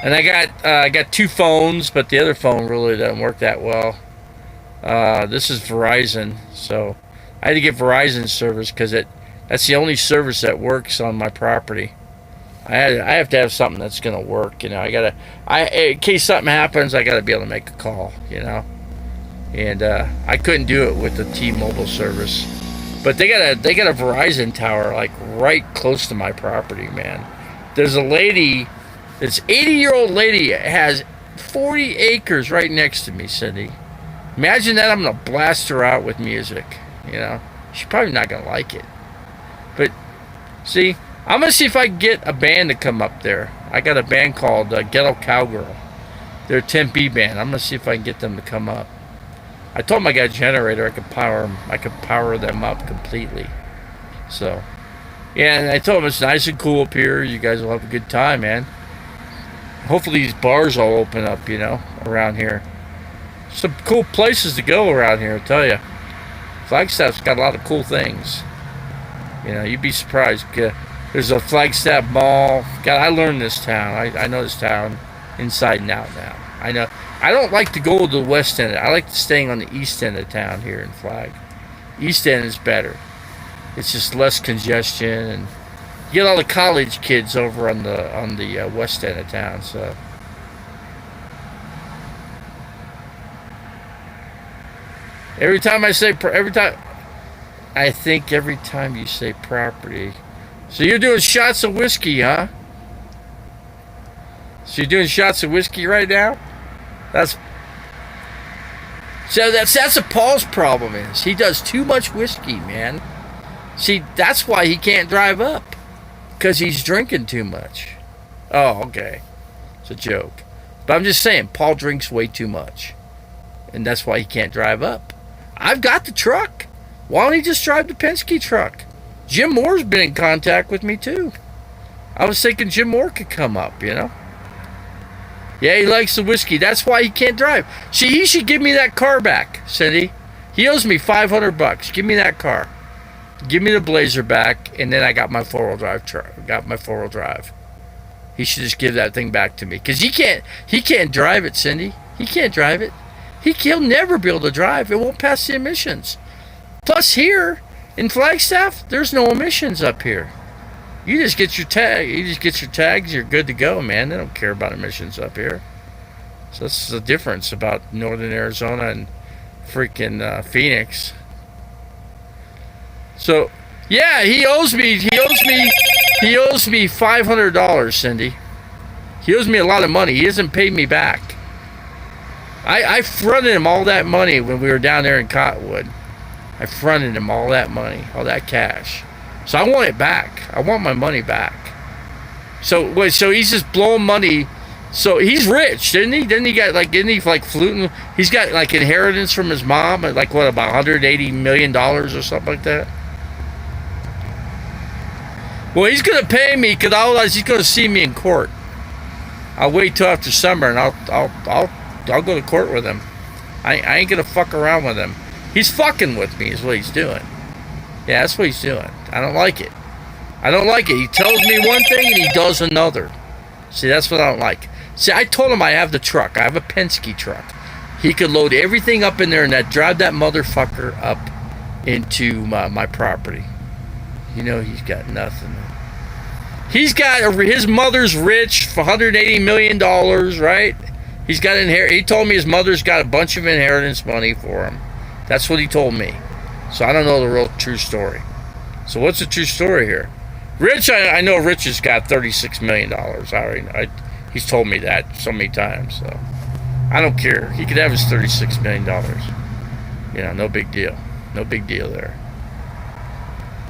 And I got two phones, but the other phone really doesn't work that well. This is Verizon, so I had to get Verizon service because that's the only service that works on my property. I have to have something that's gonna work. In case something happens, I gotta be able to make a call. And I couldn't do it with the T-Mobile service. But they got a Verizon tower like right close to my property, man. There's a lady, this 80-year-old lady has 40 acres right next to me, Cindy. Imagine that. I'm gonna blast her out with music. She's probably not gonna like it. But see, I'm gonna see if I can get a band to come up there. I got a band called Ghetto Cowgirl. They're a Tempe band. I'm gonna see if I can get them to come up. I told them I got a generator. I could power them up completely. So, yeah, and I told them it's nice and cool up here. You guys will have a good time, man. Hopefully these bars will open up, around here. Some cool places to go around here, I'll tell you. Flagstaff's got a lot of cool things. You'd be surprised. There's a Flagstaff Mall. God, I learned this town. I know this town inside and out now. I know. I don't like to go to the west end. I like staying on the east end of town here in Flag. East end is better. It's just less congestion, and you get all the college kids over on the west end of town. So every time you say property. So you're doing shots of whiskey, huh? So you're doing shots of whiskey right now? That's what Paul's problem is. He does too much whiskey, man. See, that's why he can't drive up. Because he's drinking too much. Oh, okay. It's a joke. But I'm just saying, Paul drinks way too much. And that's why he can't drive up. I've got the truck. Why don't he just drive the Penske truck? Jim Moore's been in contact with me too. I was thinking Jim Moore could come up, Yeah, he likes the whiskey. That's why he can't drive. See, he should give me that car back, Cindy. He owes me $500. Give me that car. Give me the Blazer back, and then I got my four-wheel drive truck. Got my four-wheel drive. He should just give that thing back to me, because he can't drive it, Cindy. He can't drive it. He'll never be able to drive. It won't pass the emissions. Plus, here in Flagstaff, there's no emissions up here. You just get your tag. You just get your tags. You're good to go, man. They don't care about emissions up here. So that's the difference about northern Arizona and freaking Phoenix. So, yeah, he owes me $500, Cindy. He owes me a lot of money. He hasn't paid me back. I fronted him all that money when we were down there in Cottonwood. I fronted him all that money, all that cash. So I want it back. I want my money back. So he's just blowing money. So he's rich, didn't he? Didn't he fluting? He's got like inheritance from his mom, like what, about $180 million or something like that. Well, he's gonna pay me because otherwise he's gonna see me in court. I'll wait till after summer and I'll go to court with him. I ain't gonna fuck around with him. He's fucking with me is what he's doing. Yeah, that's what he's doing. I don't like it. He tells me one thing and he does another. See, that's what I don't like. See, I told him I have the truck. I have a Penske truck. He could load everything up in there and drive that motherfucker up into my property. He's got nothing. He's got his mother's rich for $180 million, right? He's got he told me his mother's got a bunch of inheritance money for him. That's what he told me. So I don't know the real true story. So what's the true story here? Rich, I know Rich has got $36 million. He's told me that so many times. So I don't care. He could have his $36 million. No big deal. No big deal there.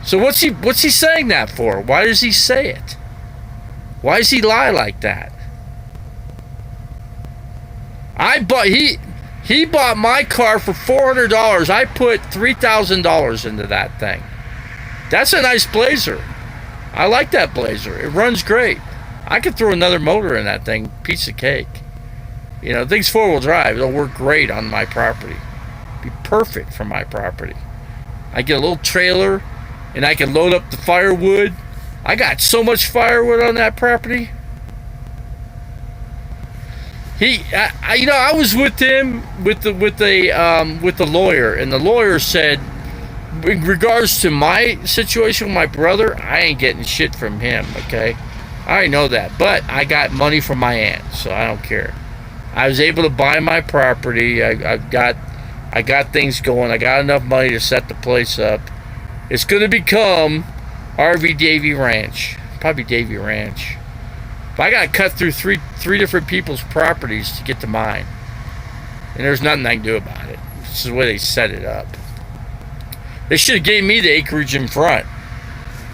So what's he saying that for? Why does he say it? Why does he lie like that? He bought my car for $400. I put $3,000 into that thing. That's a nice Blazer. I like that Blazer. It runs great. I could throw another motor in that thing. Piece of cake. You know, the thing's four-wheel drive. It'll work great on my property. Be perfect for my property. I get a little trailer, and I can load up the firewood. I got so much firewood on that property. I was with him with the lawyer, and the lawyer said, in regards to my situation with my brother, I ain't getting shit from him. Okay, I know that, but I got money from my aunt, so I don't care. I was able to buy my property. I got things going. I got enough money to set the place up. It's going to become RV Davy Ranch, probably Davy Ranch. But I got to cut through three different people's properties to get to mine. And there's nothing I can do about it. This is the way they set it up. They should have gave me the acreage in front.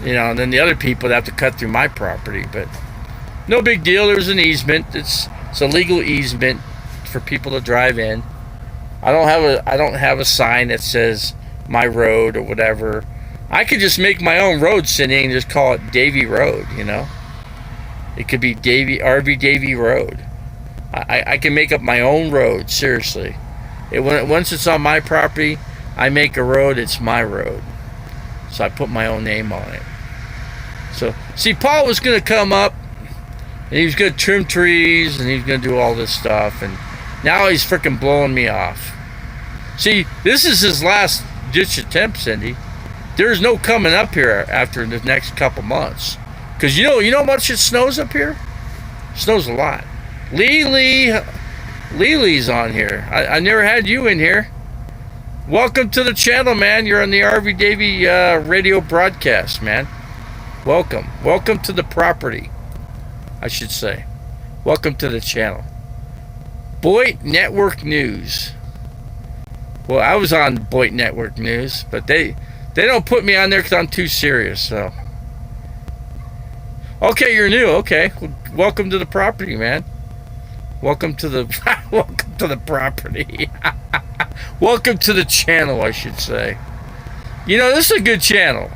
You know, and then the other people would have to cut through my property. But no big deal. There's an easement. It's a legal easement for people to drive in. I don't have a sign that says my road or whatever. I could just make my own road, Cindy, and just call it Davy Road, you know? It could be RV Davy Road. I can make up my own road, seriously. Once it's on my property, I make a road, it's my road. So I put my own name on it. So, see, Paul was going to come up, and he was going to trim trees, and he was going to do all this stuff, and now he's freaking blowing me off. See, this is his last ditch attempt, Cindy. There's no coming up here after the next couple months. Because you know how much it snows up here? It snows a lot. Lily's on here. I never had you in here. Welcome to the channel, man. You're on the RV Davy radio broadcast, man. Welcome. Welcome to the property, I should say. Welcome to the channel. Boyd Network News. Well, I was on Boyd Network News, but they don't put me on there because I'm too serious, so. Okay, you're new. Okay, well, welcome to the property, man. Welcome to the welcome to the property. Welcome to the channel, I should say. You know, this is a good channel.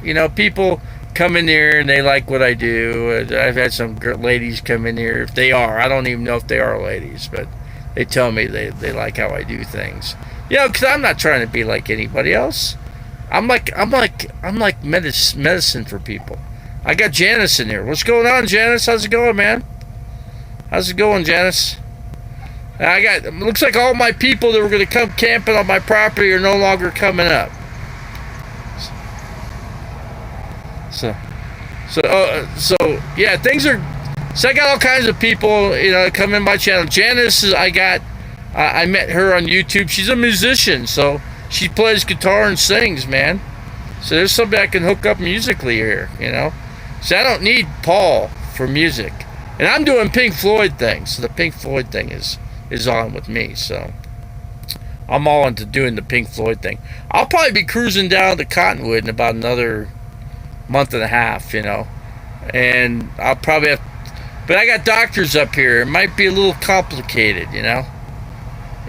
You know, people come in here and they like what I do. I've had some ladies come in here. If they are, I don't even know if they are ladies, but they tell me they like how I do things. You know, because I'm not trying to be like anybody else. I'm like medicine for people. I got Janice in here. What's going on, Janice? How's it going, man? How's it going, Janice? Looks like all my people that were going to come camping on my property are no longer coming up. So yeah, things are. So I got all kinds of people, you know, come in my channel. Janice, I met her on YouTube. She's a musician, so she plays guitar and sings, man. So there's somebody I can hook up musically here, you know. So I don't need Paul for music. And I'm doing Pink Floyd things. So the Pink Floyd thing is on with me. So I'm all into doing the Pink Floyd thing. I'll probably be cruising down to Cottonwood in about another month and a half, you know. And I'll probably have, but I got doctors up here. It might be a little complicated, you know.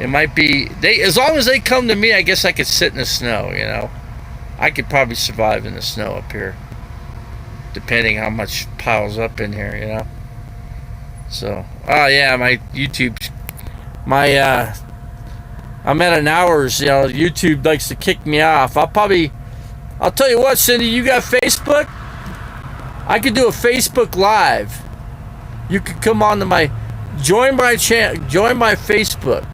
It might be, as long as they come to me, I guess I could sit in the snow, you know. I could probably survive in the snow up here, depending how much piles up in here, you know. So, oh yeah, my YouTube, I'm at an hour's, you know, YouTube likes to kick me off. I'll tell you what, Cindy, you got Facebook? I could do a Facebook Live. You could come on to join my channel, join my Facebook,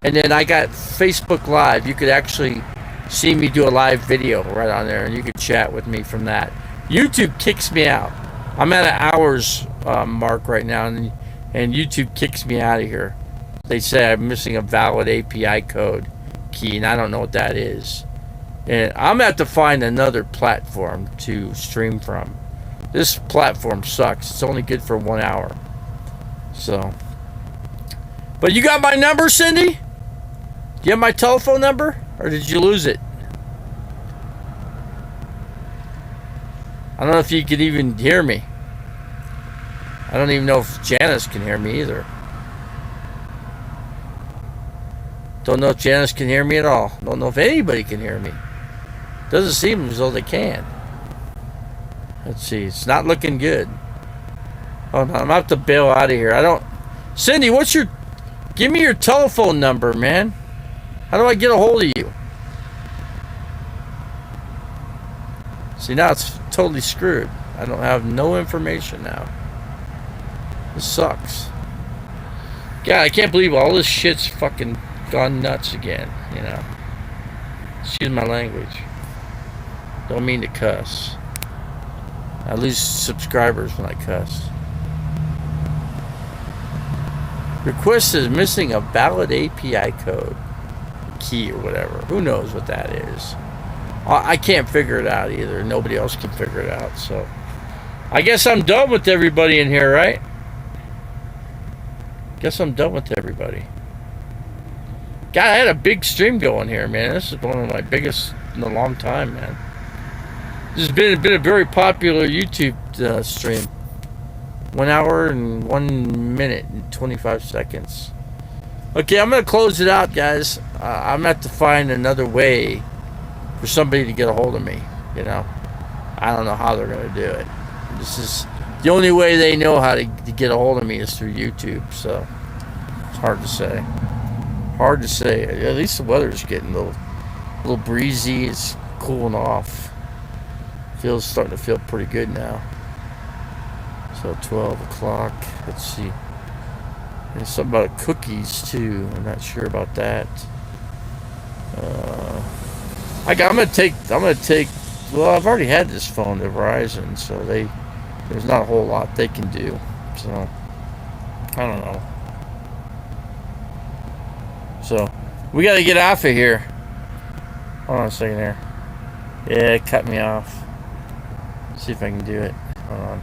and then I got Facebook Live. You could actually see me do a live video right on there, and you could chat with me from that. YouTube kicks me out. I'm at an hour's mark right now, and YouTube kicks me out of here. They say I'm missing a valid API code key, and I don't know what that is. And I'm going to have to find another platform to stream from. This platform sucks. It's only good for 1 hour. So, but you got my number, Cindy? Do you have my telephone number? Or did you lose it? I don't know if you could even hear me. I don't even know if Janice can hear me either. Don't know if Janice can hear me at all. Don't know if anybody can hear me. Doesn't seem as though they can. Let's see. It's not looking good. Oh no, I'm about to bail out of here. I don't. Cindy, what's your? Give me your telephone number, man. How do I get a hold of you? See, now it's totally screwed. I don't have no information now. This sucks. God, I can't believe all this shit's fucking gone nuts again, you know. Excuse my language. Don't mean to cuss. I lose subscribers when I cuss. Request is missing a valid API code. Key or whatever. Who knows what that is? I can't figure it out either. Nobody else can figure it out, so. I guess I'm done with everybody in here, right? Guess I'm done with everybody. God, I had a big stream going here, man. This is one of my biggest in a long time, man. This has been a very popular YouTube stream. 1 hour and 1 minute and 25 seconds. Okay, I'm going to close it out, guys. I'm going to have to find another way for somebody to get a hold of me, you know. I don't know how they're going to do it. This is the only way they know how to get a hold of me is through YouTube, so it's hard to say. Hard to say. At least the weather's getting a little breezy. It's cooling off. Starting to feel pretty good now. So 12 o'clock. Let's see. There's something about cookies too. I'm not sure about that. I'm gonna take. Well, I've already had this phone to Verizon, so there's not a whole lot they can do. So I don't know. So we got to get off of here. Hold on a second here. Yeah, it cut me off. See if I can do it. Hold on.